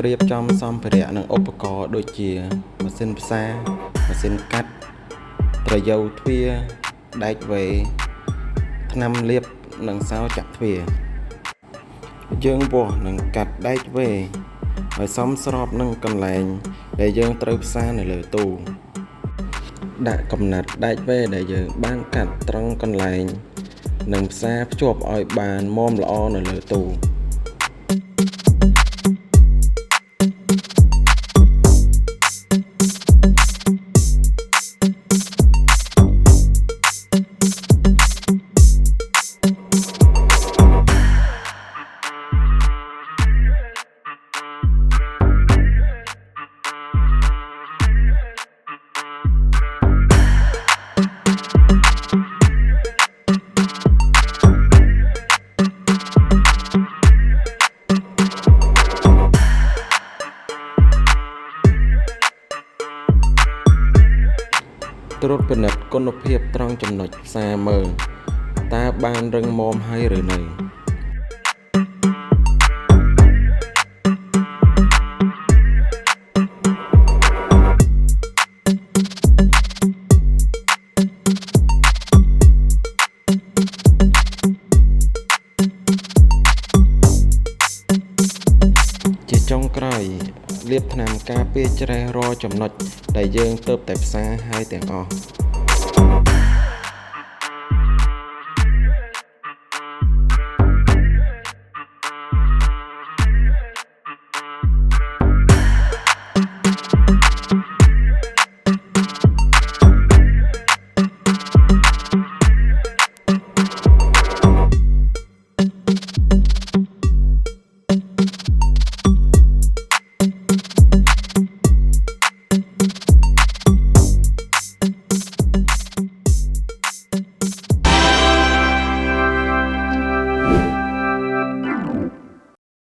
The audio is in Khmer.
រៀបចំសម្ភារៈនិងឧបករណ៍ដូចជាម៉ាស៊ីនផ្សារម៉ាស៊ីនកាត់ត្រយូវទ្វារដែកវេថ្នាំលាបនិងសោចាក់ទ្វារយើងវាស់និងកាត់ដែកវេឲ្យសមស្របនឹងកន្លែងដែលយើងត្រូវផ្សារនៅលើទូដាក់កំណាត់ដែកវេដែលយើងបានកាត់ត្រង់កន្លែងនិងផ្សារភ្ជាប់ឲ្យបានមាំល្អនៅលើទូត្រួតពិនិត្យគុណភាពត្រង់ចំណុចផ្សារមើលតើបានរឹងមាំហើយឬនៅជាចុងក្រោយលាបថ្នាំការពារច្រែសរាល់ចំណុចដែលយើងទើបតែផ្សារហើយទាំងអស់